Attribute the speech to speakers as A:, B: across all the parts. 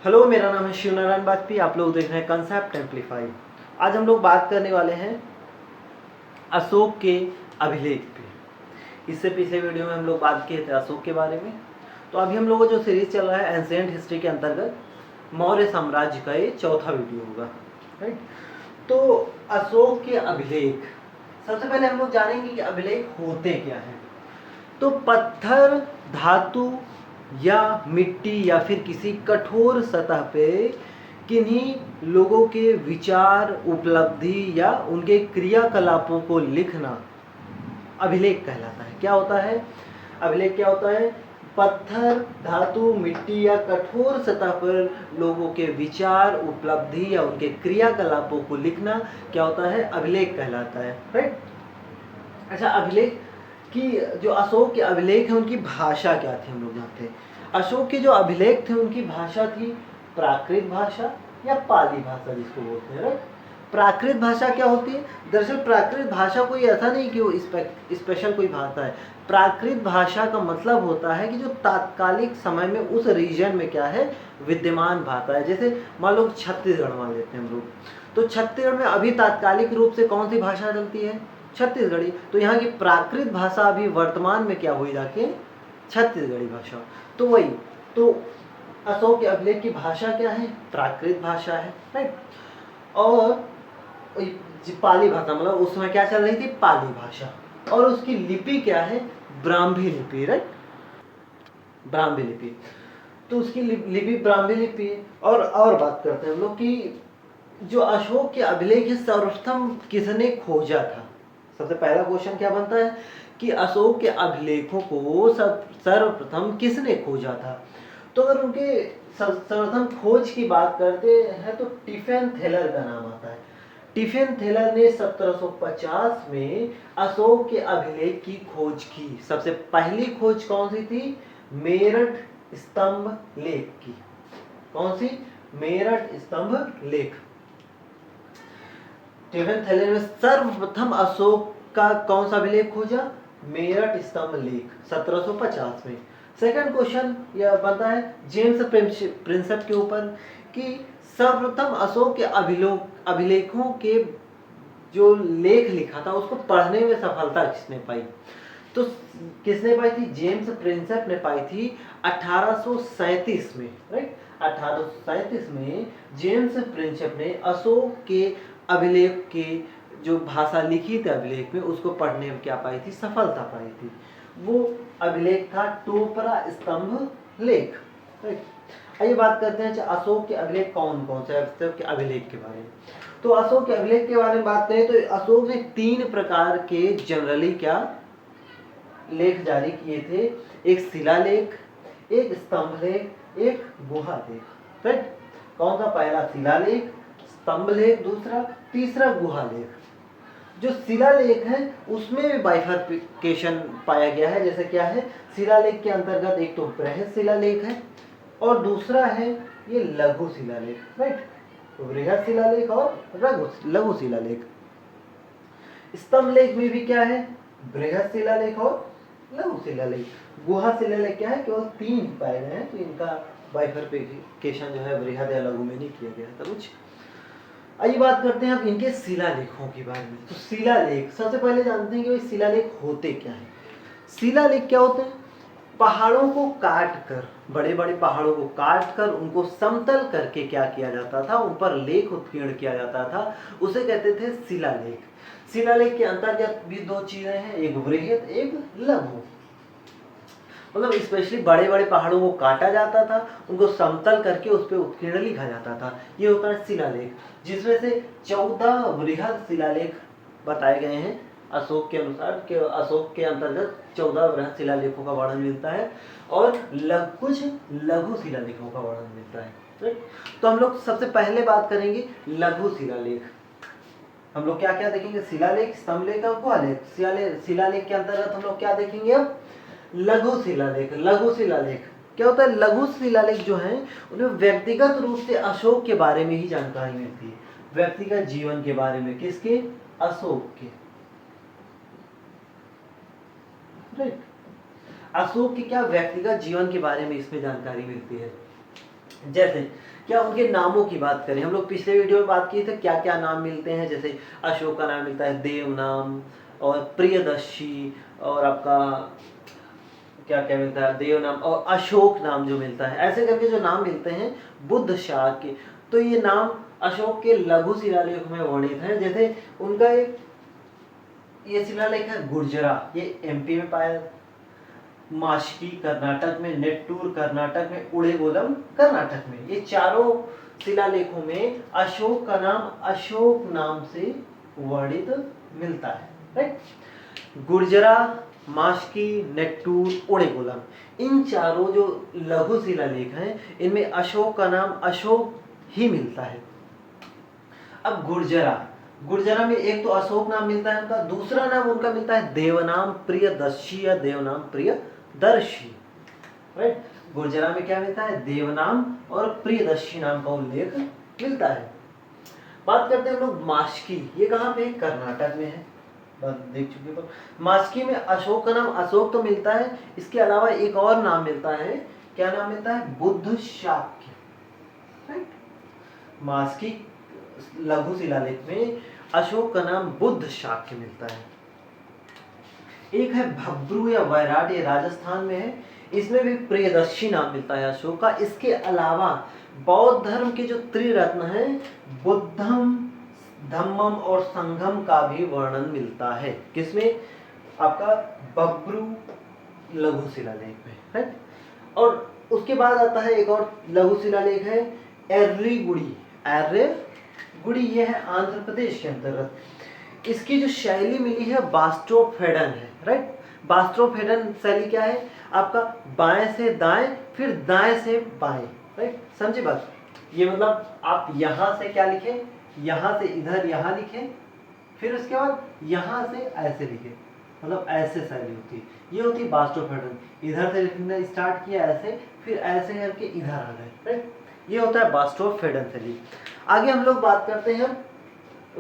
A: Hello, मेरा नाम है शिव नारायण बागती। आप लोग देख रहे हैं कंसेप्ट एम्पलीफाई। आज हम लोग बात करने वाले हैं अशोक के अभिलेख पे। इससे पिछले वीडियो में हम लोग बात किए थे अशोक के बारे में। तो अभी हम लोगों का जो सीरीज चल रहा है एंशिएंट हिस्ट्री के अंतर्गत मौर्य साम्राज्य का ये चौथा वीडियो होगा, राइट। तो अशोक के अभिलेख, सबसे पहले हम लोग जानेंगे कि अभिलेख होते क्या हैं। तो पत्थर, धातु या मिट्टी या फिर किसी कठोर सतह पे किन्हीं लोगों के विचार, उपलब्धि या उनके क्रियाकलापों को लिखना अभिलेख कहलाता है। क्या होता है अभिलेख? क्या होता है? पत्थर, धातु, मिट्टी या कठोर सतह पर लोगों के विचार, उपलब्धि या उनके क्रियाकलापों को लिखना क्या होता है? अभिलेख कहलाता है, राइट। अच्छा, अभिलेख कि जो अशोक के अभिलेख हैं उनकी भाषा क्या थी, हम लोग जानते हैं। अशोक के जो अभिलेख थे उनकी भाषा थी प्राकृत भाषा या पाली भाषा जिसको बोलते हैं, राइट। प्राकृत भाषा क्या होती है? दरअसल प्राकृत भाषा कोई ऐसा नहीं कि वो स्पेशल कोई भाषा है। प्राकृत भाषा का मतलब होता है कि जो तात्कालिक समय में उस रीजन में क्या है, विद्यमान भाषा है। जैसे मान लो छत्तीसगढ़ मान लेते हैं हम लोग, तो छत्तीसगढ़ में अभी तात्कालिक रूप से कौन सी भाषा चलती है? छत्तीसगढ़ी। तो यहाँ की प्राकृत भाषा अभी वर्तमान में क्या हुई जाके? छत्तीसगढ़ी भाषा। तो वही, तो अशोक के अभिलेख की भाषा क्या है? प्राकृत भाषा है, राइट। और पाली भाषा, मतलब उस समय क्या चल रही थी? पाली भाषा। और उसकी लिपि क्या है? ब्राह्मी लिपि, राइट, ब्राह्मी लिपि। तो उसकी लिपि ब्राह्मी लिपि है। और बात करते हैं हम लोग कि जो अशोक के अभिलेख है सर्वप्रथम किसने खोजा था। सबसे पहला क्वेश्चन क्या बनता है कि अशोक के अभिलेखों को सर्वप्रथम किसने खोजा था। तो अगर उनके सर्वप्रथम खोज की बात करते हैं तो टिफेन थेलर का नाम आता है। टिफेन थेलर ने 1750 में अशोक के अभिलेख की खोज की। सबसे पहली खोज कौन सी थी? मेरठ स्तंभ लेख की। कौन सी? मेरठ स्तंभ लेख। टिफेन थेलर ने सर्वप्रथम अशोक का कौन सा अभिलेख खोजा? मेरठ स्तंभ लेख 1750 में। सेकंड क्वेश्चन यह बनता है जेम्स प्रिंसेप के ऊपर कि सर्वप्रथम अशोक के अभिलेखों के जो लेख लिखा था उसको पढ़ने में सफलता किसने पाई। तो किसने पाई थी? जेम्स प्रिंसेप ने पाई थी 1837 में, राइट। 1837 में जेम्स प्रिंसेप ने अशोक के अभिलेख के जो भाषा लिखी थी अभिलेख में उसको पढ़ने में क्या पाई थी? सफलता पाई थी। वो अभिलेख था टोपरा स्तंभ लेख, राइट। आइए बात करते हैं अशोक के अभिलेख कौन कौन से, अशोक के अभिलेख के बारे में। तो अशोक के अभिलेख के बारे में बात करें तो अशोक ने 3 प्रकार के जनरली क्या लेख जारी किए थे। एक शिलालेख, एक स्तंभ लेख, एक गुहा लेख, राइट। कौन सा? पहला शिलालेख, स्तंभ लेख दूसरा, तीसरा गुहा लेख। जो शिलालेख है उसमें भी बाइफरकेशन पाया गया है। जैसे क्या है? शिलालेख के अंतर्गत एक तो बृहद शिलालेख है और दूसरा है ये लघु शिलालेख, राइट। बृहद शिलालेख और लघु शिलालेख। स्तंभ लेख में भी क्या है? बृहद शिलालेख और लघु शिलालेख। गुहा शिलालेख क्या है? केवल 3 पाए गए हैं, तो इनका बाइफरकेशन जो है बृहद या लघु में नहीं किया गया था कुछ। आइए बात करते हैं अब इनके शिलालेखों के बारे में। तो शिलालेख सबसे पहले जानते हैं कि शिलालेख होते क्या हैं। शिलालेख क्या होते हैं? पहाड़ों को काट कर, बड़े बड़े पहाड़ों को काट कर उनको समतल करके क्या किया जाता था? उन पर लेख उत्कीर्ण किया जाता था, उसे कहते थे शिलालेख। शिलालेख के अंतर्गत भी 2 चीजें हैं, एक बृहद एक लघु। मतलब स्पेशली बड़े बड़े पहाड़ों को काटा जाता था, उनको समतल करके उस पर उत्कीर्ण लिखा जाता था। ये होता है शिलालेख, जिसमें से 14 बृहद शिलालेख बताए गए हैं अशोक के अनुसार। कि अशोक के अंतर्गत 14 बृहद शिलालेखों का वर्णन मिलता है और कुछ लघु शिलालेखों का वर्णन मिलता है, राइट। तो हम लोग सबसे पहले बात करेंगे लघु शिलालेख। हम लोग क्या क्या देखेंगे? शिलालेख, स्तंभ लेख और गुहा लेख। शिलालेख के अंतर्गत हम लोग क्या देखेंगे? अब लघु शिलालेख। लघु शिलालेख क्या होता है? लघु शिलालेख जो है उन्हें व्यक्तिगत रूप से अशोक के बारे में ही जानकारी मिलती है, व्यक्तिगत जीवन के बारे में। किसके? अशोक के, राइट। अशोक के क्या व्यक्तिगत जीवन के बारे में इसमें जानकारी मिलती है। जैसे क्या उनके नामों की बात करें, हम लोग पिछले वीडियो में बात की थे क्या क्या नाम मिलते हैं, जैसे अशोक का नाम मिलता है देव नाम, और प्रियदर्शी, और आपका क्या क्या मिलता है देव नाम, और अशोक नाम जो मिलता है, ऐसे करके जो नाम मिलते हैं बुद्ध शाह के। तो ये नाम अशोक के लघु शिलालेख में वर्णित है। जैसे उनका एक ये शिलालेख है गुर्जरा, ये एमपी में पाया, माशकी कर्नाटक में, नेट्टूर कर्नाटक में, उड़ेगोलम कर्नाटक में। ये चारों शिलालेखों में अशोक का नाम अशोक नाम से वर्णित मिलता है, राइट। गुर्जरा, माशकी, नेट्टूर, उड़ेगोलम, इन चारों जो लघु शिलालेख हैं इनमें अशोक का नाम अशोक ही मिलता है। अब गुर्जरा में एक तो अशोक नाम मिलता है उनका, दूसरा नाम उनका मिलता है देवनाम प्रियदर्शी या देवनाम प्रियदर्शी, राइट। गुर्जरा में क्या मिलता है देवनाम और प्रियदर्शी नाम का उल्लेख मिलता है। बात करते हैं हम लोग माशकी, ये कहाँ पे है, कर्नाटक में है, बात देख चुके। पर माशकी में अशोक का नाम अशोक तो मिलता है, इसके अलावा एक और नाम मिलता है, क्या नाम मिलता है, बुद्ध शाक्य, राइट। माशकी लघु शिलालेख में अशोक का नाम बुद्ध शाक्य मिलता है। एक है भब्रू या वैराट, ये राजस्थान में है, इसमें भी प्रियदर्शी नाम मिलता है अशोक का। इसके अलावा बौद्ध धर्म के जो त्रिरत्न हैं बुद्धम, धम्मम और संघम का भी वर्णन मिलता है, किसमें, आपका बब्रू लघु शिलालेख में, राइट। और उसके बाद आता है एक और लघु शिलालेख है एर्रीगुड़ी, एर्रीगुड़ी, ये है आंध्र प्रदेश के अंतर्गत। इसकी जो शैली मिली है बास्ट्रोफेडन है, राइट। बास्ट्रोफेडन शैली क्या है, आपका बाएं से दाएं फिर दाएं से बाएं, राइट, समझे बात। ये मतलब आप यहां से क्या लिखें, यहां से इधर यहां लिखें, फिर उसके बाद यहां से ऐसे लिखें, मतलब ऐसे शैली होती है, ये होती है बास्ट्रोफेडन। इधर से लिखना स्टार्ट किया ऐसे, फिर ऐसे करके इधर आ गए, राइट, ये होता है बास्ट्रोफेडन शैली। आगे हम लोग बात करते हैं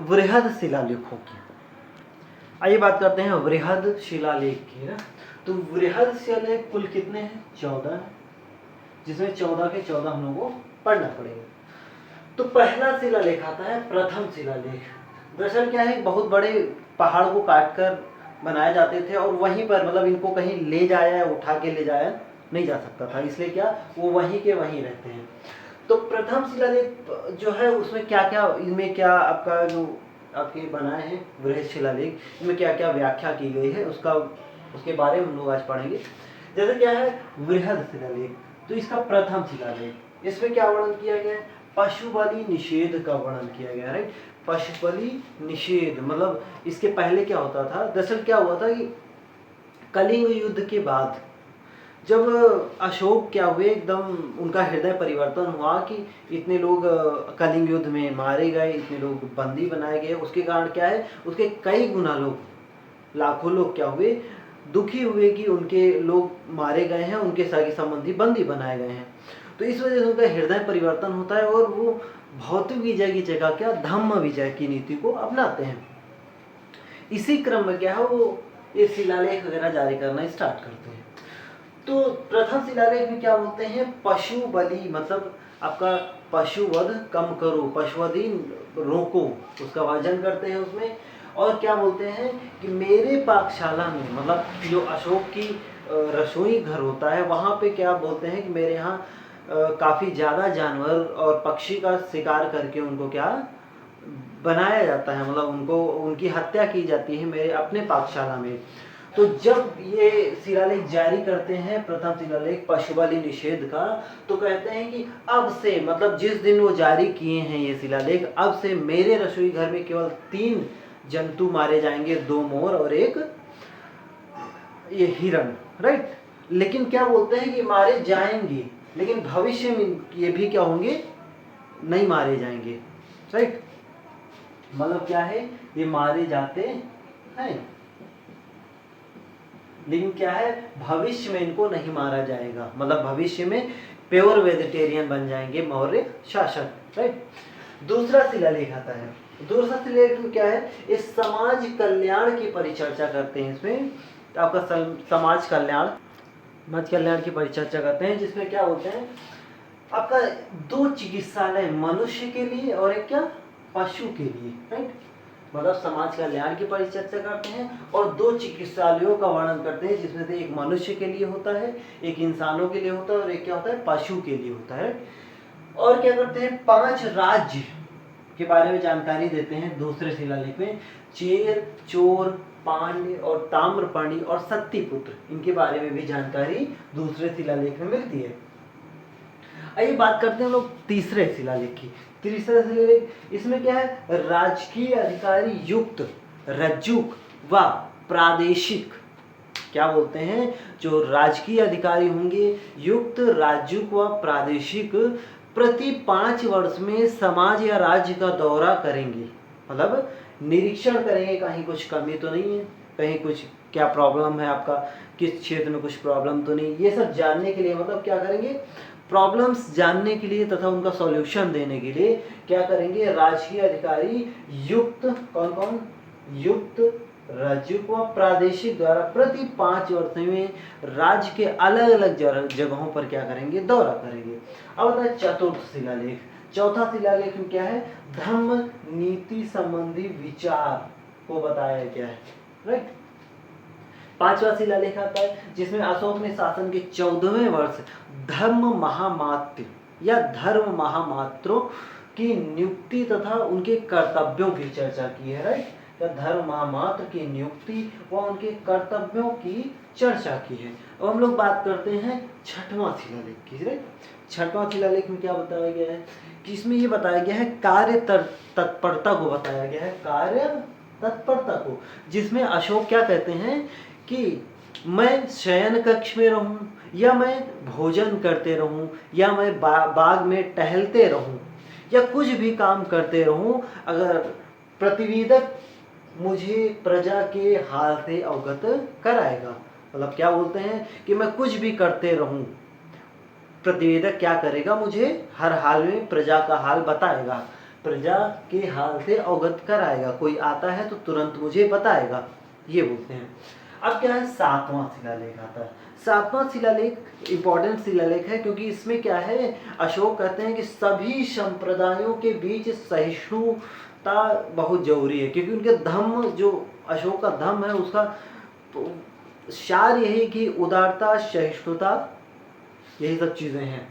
A: वृहद शिलालेखों की। आइए बात करते हैं वृहद शिलालेख की ना। तो वृहद शिलालेख कुल कितने हैं, 14 है, जिसमें 14 के 14 हम लोगों को पढ़ना पड़ेगा। तो पहला शिलालेख आता है प्रथम शिलालेख। दरअसल क्या है, बहुत बड़े पहाड़ को काटकर बनाए जाते थे और वहीं पर मतलब इनको कहीं ले जाया उठा के ले जाया नहीं जा सकता था, इसलिए क्या वो वहीं के वहीं रहते हैं। तो प्रथम शिलालेख जो है उसमें क्या क्या, इनमें क्या आपका जो आपके बनाए हैं वृहद शिलालेख, इनमें क्या क्या व्याख्या की गई है उसके बारे में हम लोग आज पढ़ेंगे। जैसे क्या है वृहद शिलालेख, तो इसका प्रथम शिलालेख, इसमें क्या वर्णन किया गया है, पशु बलि निषेध का वर्णन किया गया, राइट। पशु बलि निषेध मतलब इसके पहले क्या होता था, दरअसल क्या हुआ था कि कलिंग युद्ध के बाद जब अशोक क्या हुए, एकदम उनका हृदय परिवर्तन हुआ कि इतने लोग कलिंग युद्ध में मारे गए, इतने लोग बंदी बनाए गए, उसके कारण क्या है उसके कई गुना लोग, लाखों लोग क्या हुए, दुखी हुए कि उनके लोग मारे गए हैं, उनके सगे संबंधी बंदी बनाए गए हैं। तो इस वजह से उनका हृदय परिवर्तन होता है और वो भौतिक विजय की जगह क्या धम्म विजय की नीति को अपनाते हैं। इसी क्रम में क्या है वो ये शिलालेख वगैरह जारी करना स्टार्ट करते हैं। तो प्रथम शिलालेख में क्या बोलते हैं, पशु बलि मतलब आपका पशुवध कम करो, पशुवधि रोको, उसका वर्जन करते हैं उसमें। और क्या बोलते हैं कि मेरे पाकशाला में मतलब जो अशोक की रसोई घर होता है वहाँ पे क्या बोलते हैं कि मेरे यहाँ काफ़ी ज़्यादा जानवर और पक्षी का शिकार करके उनको क्या बनाया जाता है, मतलब उनको उनकी हत्या की जाती है मेरे अपने पाकशाला में। तो जब ये शिलालेख जारी करते हैं प्रथम शिलालेख पशु बलि निषेध का, तो कहते हैं कि अब से मतलब जिस दिन वो जारी किए हैं ये शिलालेख, अब से मेरे रसोई घर में केवल 3 जंतु मारे जाएंगे, 2 मोर और एक ये हिरण, राइट। लेकिन क्या बोलते हैं कि मारे जाएंगे, लेकिन भविष्य में ये भी क्या होंगे, नहीं मारे जाएंगे, राइट। मतलब क्या है ये मारे जाते हैं, लेकिन क्या है भविष्य में इनको नहीं मारा जाएगा, मतलब भविष्य में प्योर वेजिटेरियन बन जाएंगे मौर्य शासक, राइट। दूसरा शिलालेख आता है, दूसरा शिलालेख में क्या है, इस समाज कल्याण की परिचर्चा करते हैं। इसमें आपका समाज कल्याण की परिचर्चा करते हैं, जिसमें क्या होते हैं आपका दो चिकित्सालय, मनुष्य के लिए और एक क्या, पशु के लिए, राइट। मतलब समाज कल्याण की परिचर्चा करते हैं और दो चिकित्सालयों का वर्णन करते हैं, जिसमें से एक मनुष्य के लिए होता है, एक इंसानों के लिए होता है और एक क्या होता है, पशु के लिए होता है। और क्या करते हैं, 5 राज्य के बारे में जानकारी देते हैं दूसरे शिलालेख में। चेर, चोर, पांड्य और ताम्रपर्णी और सत्तीपुत्र, इनके बारे में भी जानकारी दूसरे शिलालेख में मिलती है। आइए बात करते हैं लोग तीसरे शिलालेख की। तीसरा शिलालेख, इसमें क्या है, राजकीय अधिकारी युक्त रज्जुक व प्रादेशिक, क्या बोलते हैं, जो राजकीय अधिकारी होंगे युक्त राजुक व प्रादेशिक प्रति 5 वर्ष में समाज या राज्य का दौरा करेंगे। मतलब निरीक्षण करेंगे, कहीं कुछ कमी तो नहीं है, कहीं कुछ क्या प्रॉब्लम है आपका, किस क्षेत्र में कुछ प्रॉब्लम तो नहीं, ये सब जानने के लिए, मतलब क्या करेंगे, प्रॉब्लम्स जानने के लिए तथा उनका सॉल्यूशन देने के लिए क्या करेंगे, राजकीय अधिकारी युक्त, कौन कौन, युक्त राज्यों व प्रादेशिक द्वारा प्रति 5 वर्ष में राज्य के अलग अलग जगहों पर क्या करेंगे, दौरा करेंगे। अब आता है चतुर्थ शिलालेख। चौथा शिलालेख में क्या है, धम्म नीति संबंधी विचार को बताया गया है, राइट। पांचवा शिलालेख आता है जिसमें अशोक ने शासन के 14वें वर्ष धर्म महामात्र या धर्म महामात्रों की नियुक्ति तथा उनके कर्तव्यों की चर्चा की है, राइट। या धर्म महामात्र की नियुक्ति व उनके कर्तव्यों की चर्चा की है। अब हम लोग बात करते हैं छठवां शिलालेख की, राइट। छठवां शिलालेख में क्या बताया गया है कि इसमें ये बताया गया है कार्य तत्परता को बताया गया है, कार्य तत्परता को, जिसमें अशोक क्या कहते हैं कि मैं शयन कक्ष में रहूं या मैं भोजन करते रहूं या मैं बाग में टहलते रहूं या कुछ भी काम करते रहूं, अगर प्रतिवेदक मुझे प्रजा के हाल से अवगत कराएगा। मतलब क्या बोलते हैं कि मैं कुछ भी करते रहूं, प्रतिवेदक क्या करेगा, मुझे हर हाल में प्रजा का हाल बताएगा, प्रजा के हाल से अवगत कराएगा, कोई आता है तो तुरंत मुझे बताएगा, ये बोलते हैं। अब क्या है, सातवां शिलालेख आता है। सातवां शिलालेख इंपॉर्टेंट शिलालेख है क्योंकि इसमें क्या है, अशोक कहते हैं कि सभी संप्रदायों के बीच सहिष्णुता बहुत जरूरी है, क्योंकि उनके धम्म, जो अशोक का धम्म है उसका तो सार यही कि उदारता, सहिष्णुता, यही सब चीजें हैं।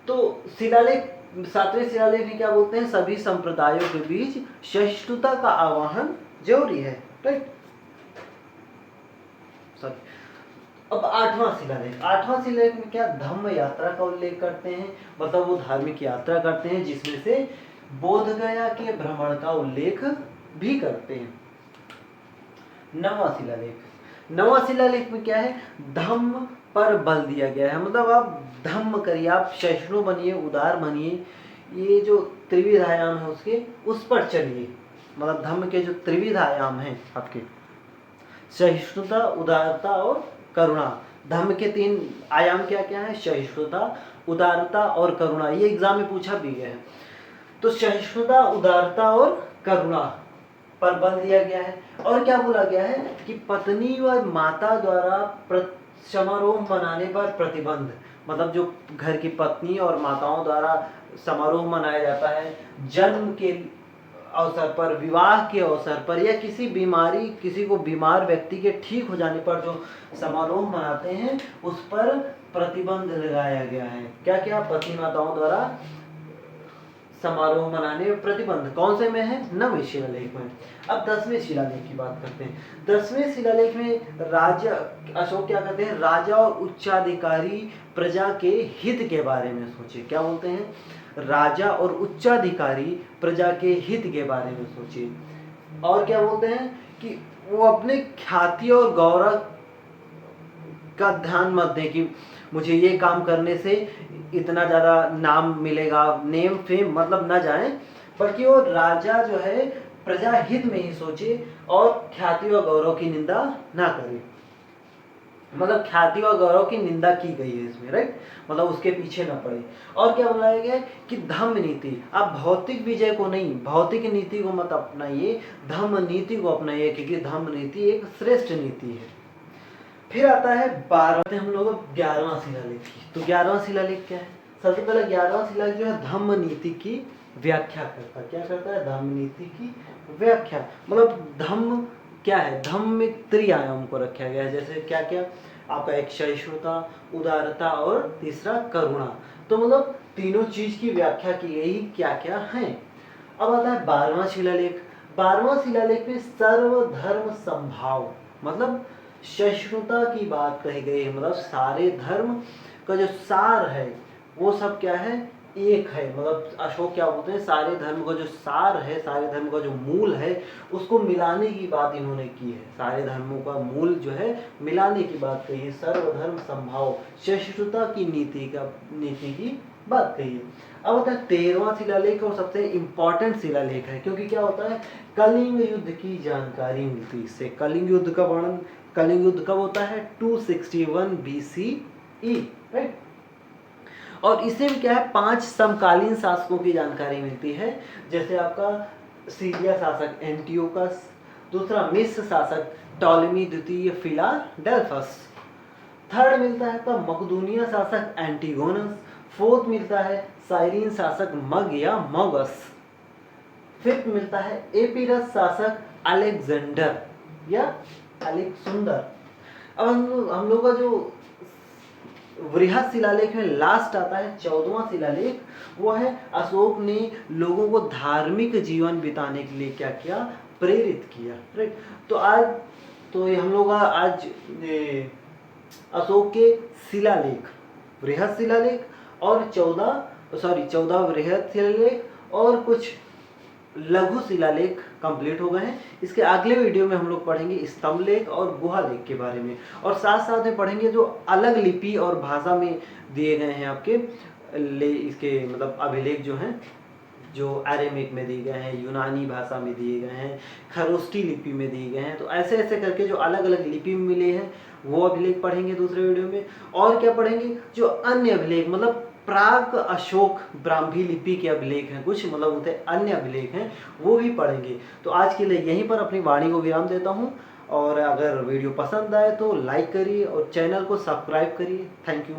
A: तो शिलालेख, सातवें शिलालेख में क्या बोलते हैं, सभी संप्रदायों के बीच सहिष्णुता का आह्वान जरूरी है, राइट। अब आठवां शिलालेख, आठवां शिलालेख में क्या, धम्म यात्रा का उल्लेख करते हैं, मतलब वो धार्मिक यात्रा करते हैं जिसमें से बोध गया के भ्रमण का उल्लेख भी करते हैं। नवां शिलालेख, नवां शिलालेख में क्या है, धम्म पर बल दिया गया है, मतलब आप धम्म करिए, आप सहिष्णु बनिए, उदार बनिए, ये जो त्रिविध आयाम है उसके उस पर चलिए, मतलब धम्म के जो त्रिविध आयाम हैं आपके, सहिष्णुता, उदारता और करुणा, धम्म के 3 आयाम क्या क्या है, सहिष्णुता, उदारता और करुणा, ये एग्जाम में पूछा भी गया है। तो सहिष्णुता, उदारता और करुणा पर बल दिया गया है। और क्या बोला गया है कि पत्नी व माता द्वारा समारोह मनाने पर प्रतिबंध, मतलब जो घर की पत्नी और माताओं द्वारा समारोह मनाया जाता है, जन्म के अवसर पर, विवाह के अवसर पर, या किसी को बीमार व्यक्ति के ठीक हो जाने पर जो समारोह मनाते हैं उस पर प्रतिबंध लगाया गया है। क्या क्या, पत्नी माताओं द्वारा समारोह मनाने में प्रतिबंध, कौन से में है, 9वें शिलालेख में। अब 10वें शिलालेख की बात करते हैं। 10वें शिलालेख में राजा, अशोक क्या करते हैं, राजा और उच्चाधिकारी प्रजा के हित के बारे में सोचे। क्या बोलते हैं, राजा और उच्चाधिकारी प्रजा के हित के बारे में सोचे। और क्या बोलते हैं कि वो अपने ख्याति और गौरव का ध्यान मत दें कि मुझे ये काम करने से इतना ज़्यादा नाम मिलेगा, नेम फेम मतलब ना जाए, बल्कि वो राजा जो है प्रजा हित में ही सोचे और ख्याति और गौरव की निंदा ना करे। मतलब ख्याति और गौरव की निंदा की गई है इसमें, राइट, मतलब उसके पीछे ना पड़े। और क्या बोला गया कि धम्म नीति, आप भौतिक विजय को नहीं, भौतिक नीति को मत अपनाइए, धम्म नीति को अपनाइए, क्योंकि धम्म नीति एक श्रेष्ठ नीति है। फिर आता है 12वां, हम लोग 11वां शिलालेख। तो 11वां शिलालेख क्या है? सबसे पहले 11वां शिलालेख जो है धम्म नीति की व्याख्या करता है। क्या करता है? धम्म नीति की व्याख्या। मतलब धम्म क्या है? धम्म में त्रिआयाम को रखा गया है। जैसे क्या क्या आपका, एक सहिष्णुता, उदारता और तीसरा करुणा। तो मतलब तीनों चीज की व्याख्या की गई क्या क्या है। अब आता है 12वां शिलालेख। 12वां शिलालेख में सर्वधर्म समभाव, मतलब सहिष्णुता की बात कही गई है। मतलब सारे धर्म का जो सार है वो सब क्या है? एक है। मतलब अशोक क्या बोलते हैं, सारे धर्म का जो सार है, सारे धर्म का जो मूल है, उसको मिलाने की बात इन्होंने की है। सारे धर्मों का मूल जो है मिलाने की बात कही है। सर्वधर्म समभाव, सहिष्णुता की नीति की बात कही है। अब होता है 13वां शिलालेख, और सबसे इंपॉर्टेंट शिलालेख है, क्योंकि क्या होता है, कलिंग युद्ध की जानकारी मिलती है इससे। कलिंग युद्ध का वर्णन, कलिंग युद्ध कब होता है? 261 BCE, राइट। और इससे भी क्या है, 5 समकालीन शासकों की जानकारी मिलती है। जैसे आपका सीरिया शासक एंटियोकस, दूसरा मिस्र शासक टॉलेमी द्वितीय फिलाडेल्फस, थर्ड मिलता है आपका मकदूनिया शासक एंटीगोनस, फोर्थ मिलता है साइरीन शासक मग या मगस, फिफ्थ मिलता है एपीरस शासक अलेक्जेंडर या अलेक्सुंदर। अब हम लोग का जो वृहद शिलालेख में लास्ट आता है 14वां शिलालेख, वो है अशोक ने लोगों को धार्मिक जीवन बिताने के लिए क्या किया? प्रेरित किया, राइट। तो आज तो ये हम लोग का आज अशोक के शिलालेख, वृहद शिलालेख और 14 वृहद शिलालेख और कुछ लघु शिलालेख कंप्लीट हो गए हैं। इसके अगले वीडियो में हम लोग पढ़ेंगे स्तंभ लेख और गुहा लेख के बारे में, और साथ साथ में पढ़ेंगे जो अलग लिपि और भाषा में दिए गए हैं आपके इसके मतलब अभिलेख जो हैं, जो अरेमिक में दिए गए हैं, यूनानी भाषा में दिए गए हैं, खरोष्टी लिपि में दिए गए हैं। तो ऐसे ऐसे करके जो अलग अलग लिपि में मिले हैं वो अभिलेख पढ़ेंगे दूसरे वीडियो में। और क्या पढ़ेंगे? जो अन्य अभिलेख, मतलब प्राग अशोक ब्राह्मी लिपि के अभिलेख हैं कुछ, मतलब उनके अन्य अभिलेख हैं, वो भी पढ़ेंगे। तो आज के लिए यहीं पर अपनी वाणी को विराम देता हूँ, और अगर वीडियो पसंद आए तो लाइक करिए और चैनल को सब्सक्राइब करिए। Thank you.